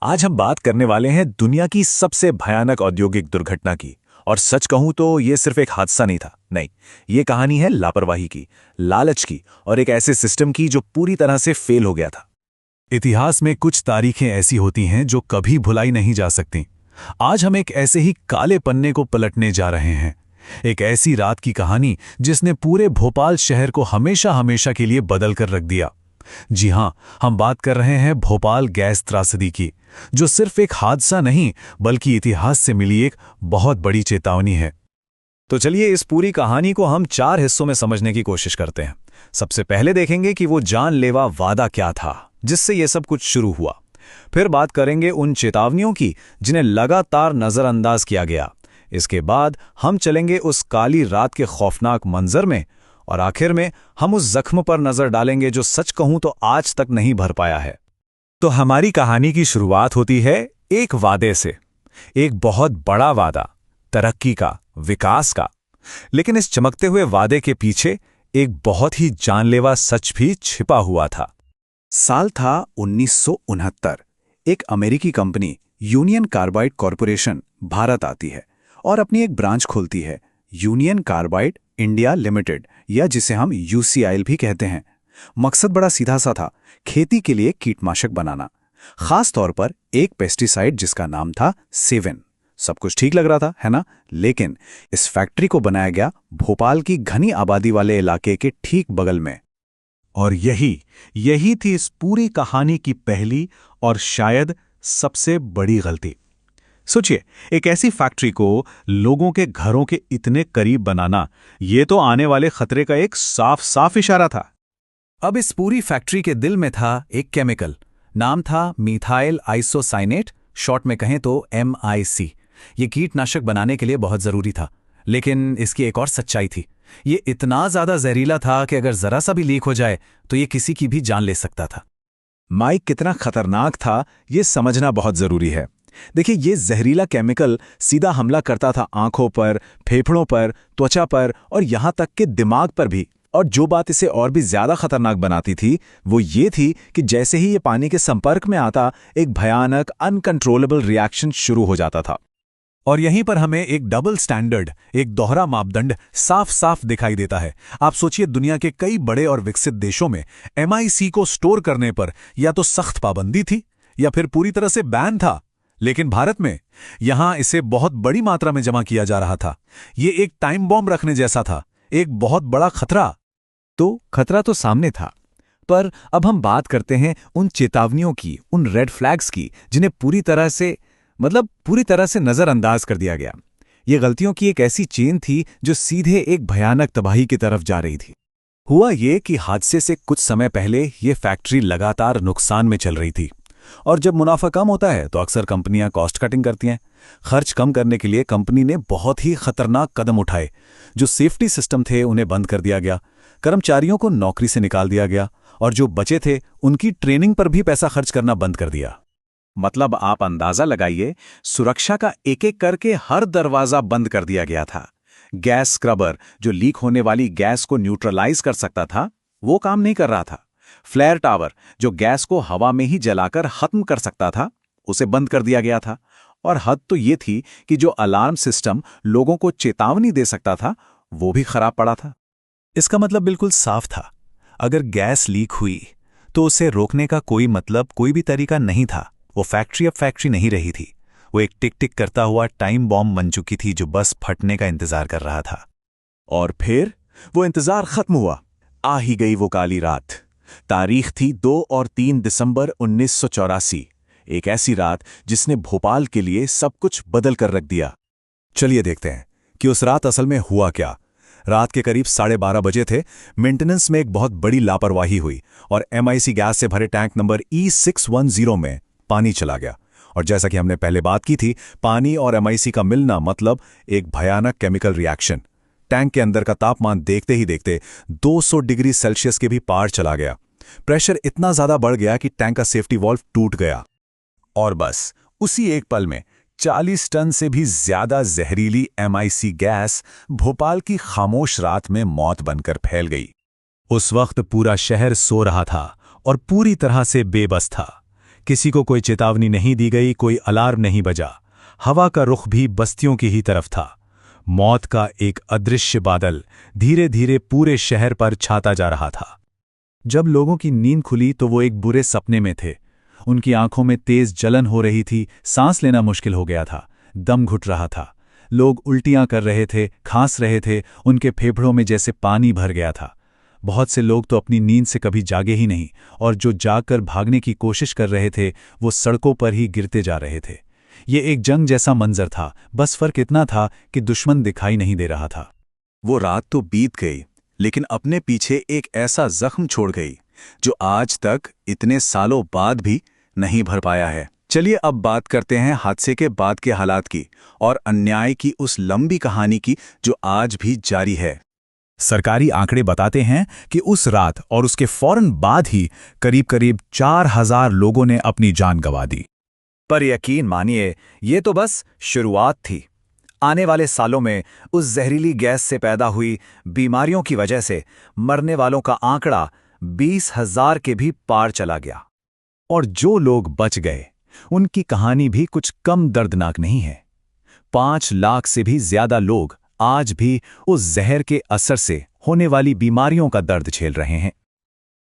आज हम बात करने वाले हैं दुनिया की सबसे भयानक औद्योगिक दुर्घटना की। और सच कहूं तो ये सिर्फ एक हादसा नहीं था, नहीं, ये कहानी है लापरवाही की, लालच की और एक ऐसे सिस्टम की जो पूरी तरह से फेल हो गया था। इतिहास में कुछ तारीखें ऐसी होती हैं जो कभी भुलाई नहीं जा सकती। आज हम एक ऐसे ही काले पन्ने को पलटने जा रहे हैं। एक ऐसी रात की कहानी जिसने पूरे भोपाल शहर को हमेशा हमेशा के लिए बदल कर रख दिया। जी हां, हम बात कर रहे हैं भोपाल गैस त्रासदी की, जो सिर्फ एक हादसा नहीं बल्कि इतिहास से मिली एक बहुत बड़ी चेतावनी है। तो चलिए इस पूरी कहानी को हम 4 हिस्सों में समझने की कोशिश करते हैं। सबसे पहले देखेंगे कि वो जानलेवा वादा क्या था जिससे ये सब कुछ शुरू हुआ। फिर बात करेंगे उन चेतावनियों की जिन्हें लगातार नजरअंदाज किया गया। इसके बाद हम चलेंगे उस काली रात के खौफनाक मंजर में, और आखिर में हम उस जख्म पर नजर डालेंगे जो सच कहूं तो आज तक नहीं भर पाया है। तो हमारी कहानी की शुरुआत होती है एक वादे से, एक बहुत बड़ा वादा, तरक्की का, विकास का। लेकिन इस चमकते हुए वादे के पीछे एक बहुत ही जानलेवा सच भी छिपा हुआ था। साल था 1969। एक अमेरिकी company union carbide corporation Bharat आती है और अपनी एक ब्रांच खोलती है, यूनियन कार्बाइड इंडिया लिमिटेड, या जिसे हम यूसीआईएल भी कहते हैं। मकसद बड़ा सीधा सा था, खेती के लिए कीटनाशक बनाना, खास तौर पर एक पेस्टिसाइड जिसका नाम था सेवन। सब कुछ ठीक लग रहा था, है ना? लेकिन इस फैक्ट्री को बनाया गया भोपाल की घनी आबादी वाले इलाके के ठीक बगल में। और यही थी इस पूरी कहानी की पहली और शायद सबसे बड़ी गलती। सोचिए, एक ऐसी फैक्ट्री को लोगों के घरों के इतने करीब बनाना, ये तो आने वाले खतरे का एक साफ साफ इशारा था। अब इस पूरी फैक्ट्री के दिल में था एक केमिकल, नाम था मीथाइल आइसोसाइनेट, शॉर्ट में कहें तो MIC। ये कीटनाशक बनाने के लिए बहुत जरूरी था, लेकिन इसकी एक और सच्चाई थी। ये इतना ज्यादा जहरीला था कि अगर जरा सा भी लीक हो जाए तो ये किसी की भी जान ले सकता था। माइक कितना खतरनाक था ये समझना बहुत जरूरी है। देखिए, ये जहरीला केमिकल सीधा हमला करता था आंखों पर, फेफड़ों पर, त्वचा पर और यहां तक कि दिमाग पर भी। और जो बात इसे और भी ज्यादा खतरनाक बनाती थी वो ये थी कि जैसे ही ये पानी के संपर्क में आता, एक भयानक अनकंट्रोलेबल रिएक्शन शुरू हो जाता था। और यहीं पर हमें एक डबल स्टैंडर्ड, एक दोहरा मापदंड साफ साफ दिखाई देता है। आप सोचिए, दुनिया के कई बड़े और विकसित देशों में MIC को स्टोर करने पर या तो सख्त पाबंदी थी या फिर पूरी तरह से बैन था, लेकिन भारत में यहां इसे बहुत बड़ी मात्रा में जमा किया जा रहा था। ये एक टाइम बॉम्ब रखने जैसा था, एक बहुत बड़ा खतरा। तो खतरा तो सामने था, पर अब हम बात करते हैं उन चेतावनियों की, उन रेड फ्लैग्स की जिन्हें पूरी तरह से नजरअंदाज कर दिया गया। ये गलतियों की एक ऐसी चेन थी जो सीधे एक भयानक तबाही की तरफ जा रही थी। हुआ ये कि हादसे से कुछ समय पहले ये फैक्ट्री लगातार नुकसान में चल रही थी, और जब मुनाफा कम होता है तो अक्सर कंपनियां कॉस्ट कटिंग करती हैं। खर्च कम करने के लिए कंपनी ने बहुत ही खतरनाक कदम उठाए। जो सेफ्टी सिस्टम थे उन्हें बंद कर दिया गया, कर्मचारियों को नौकरी से निकाल दिया गया, और जो बचे थे उनकी ट्रेनिंग पर भी पैसा खर्च करना बंद कर दिया। मतलब आप अंदाजा लगाइए, सुरक्षा का एक एक करके हर दरवाजा बंद कर दिया गया था। गैस स्क्रबर, जो लीक होने वाली गैस को न्यूट्रलाइज कर सकता था, वो काम नहीं कर रहा था। फ्लेयर टावर, जो गैस को हवा में ही जलाकर खत्म कर सकता था, उसे बंद कर दिया गया था। और हद तो ये थी कि जो अलार्म सिस्टम लोगों को चेतावनी दे सकता था, वो भी खराब पड़ा था। इसका मतलब बिल्कुल साफ था, अगर गैस लीक हुई तो उसे रोकने का कोई भी तरीका नहीं था। वो फैक्ट्री अब फैक्ट्री नहीं रही थी, वो एक टिक टिक करता हुआ टाइम बॉम्ब बन चुकी थी जो बस फटने का इंतजार कर रहा था। और फिर वो इंतजार खत्म हुआ। आ ही गई वो काली रात। तारीख थी 2 और 3 दिसंबर 1984। एक ऐसी रात जिसने भोपाल के लिए सब कुछ बदल कर रख दिया। चलिए देखते हैं कि उस रात असल में हुआ क्या। रात के करीब 12:30 बजे थे। मेंटेनेंस में एक बहुत बड़ी लापरवाही हुई और MIC गैस से भरे टैंक नंबर E610 में पानी चला गया। और जैसा कि हमने पहले बात की थी, पानी और MIC का मिलना मतलब एक भयानक केमिकल रिएक्शन। टैंक के अंदर का तापमान देखते ही देखते 200 डिग्री सेल्सियस के भी पार चला गया। प्रेशर इतना ज्यादा बढ़ गया कि टैंक का सेफ्टी वॉल्व टूट गया। और बस उसी एक पल में 40 टन से भी ज्यादा जहरीली MIC गैस भोपाल की खामोश रात में मौत बनकर फैल गई। उस वक्त पूरा शहर सो रहा था और पूरी तरह से बेबस था। किसी को कोई चेतावनी नहीं दी गई, कोई अलार्म नहीं बजा। हवा का रुख भी बस्तियों की ही तरफ था। मौत का एक अदृश्य बादल धीरे धीरे पूरे शहर पर छाता जा रहा था। जब लोगों की नींद खुली तो वो एक बुरे सपने में थे। उनकी आंखों में तेज जलन हो रही थी, सांस लेना मुश्किल हो गया था, दम घुट रहा था। लोग उल्टियां कर रहे थे, खांस रहे थे, उनके फेफड़ों में जैसे पानी भर गया था। बहुत से लोग तो अपनी नींद से कभी जागे ही नहीं, और जो जागकर भागने की कोशिश कर रहे थे वो सड़कों पर ही गिरते जा रहे थे। ये एक जंग जैसा मंजर था, बस फर्क इतना था कि दुश्मन दिखाई नहीं दे रहा था। वो रात तो बीत गई, लेकिन अपने पीछे एक ऐसा जख्म छोड़ गई जो आज तक इतने सालों बाद भी नहीं भर पाया है। चलिए अब बात करते हैं हादसे के बाद के हालात की और अन्याय की उस लंबी कहानी की जो आज भी जारी है। सरकारी आंकड़े बताते हैं कि उस रात और उसके फौरन बाद ही करीब करीब 4000 लोगों ने अपनी जान गंवा दी। पर यकीन मानिए, ये तो बस शुरुआत थी। आने वाले सालों में उस जहरीली गैस से पैदा हुई बीमारियों की वजह से मरने वालों का आंकड़ा 20,000 के भी पार चला गया। और जो लोग बच गए उनकी कहानी भी कुछ कम दर्दनाक नहीं है। 5 लाख से भी ज्यादा लोग आज भी उस जहर के असर से होने वाली बीमारियों का दर्द झेल रहे हैं।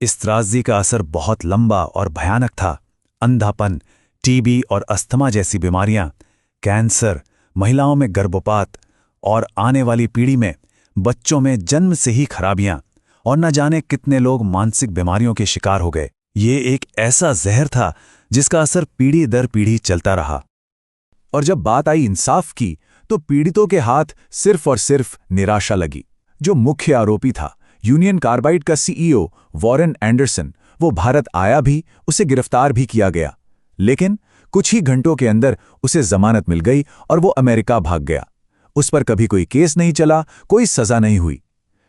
इस त्रासदी का असर बहुत लंबा और भयानक था। अंधापन, टीबी और अस्थमा जैसी बीमारियां, कैंसर, महिलाओं में गर्भपात और आने वाली पीढ़ी में बच्चों में जन्म से ही खराबियां, और न जाने कितने लोग मानसिक बीमारियों के शिकार हो गए। ये एक ऐसा जहर था जिसका असर पीढ़ी दर पीढ़ी चलता रहा। और जब बात आई इंसाफ की तो पीड़ितों के हाथ सिर्फ और सिर्फ निराशा लगी। जो मुख्य आरोपी था, यूनियन कार्बाइड का सीईओ वॉरेन एंडरसन, वो भारत आया भी, उसे गिरफ्तार भी किया गया, लेकिन कुछ ही घंटों के अंदर उसे जमानत मिल गई और वो अमेरिका भाग गया। उस पर कभी कोई केस नहीं चला, कोई सजा नहीं हुई।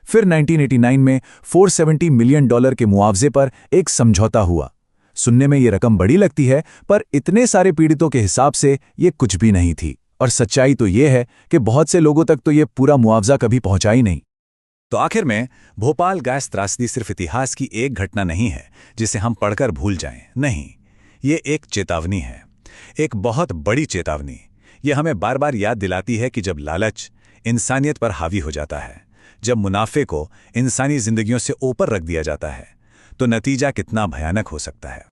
फिर 1989 में $470 मिलियन के मुआवजे पर एक समझौता हुआ। सुनने में ये रकम बड़ी लगती है, पर इतने सारे पीड़ितों के हिसाब से ये कुछ भी नहीं थी। और सच्चाई तो ये है कि बहुत से लोगों तक तो ये पूरा मुआवजा कभी पहुंचा ही नहीं। तो आखिर में भोपाल गैस त्रासदी सिर्फ इतिहास की एक घटना नहीं है जिसे हम पढ़कर भूल जाएं। नहीं, ये एक चेतावनी है, एक बहुत बड़ी चेतावनी। ये हमें बार बार याद दिलाती है कि जब लालच इंसानियत पर हावी हो जाता है, जब मुनाफे को इंसानी जिंदगियों से ऊपर रख दिया जाता है, तो नतीजा कितना भयानक हो सकता है।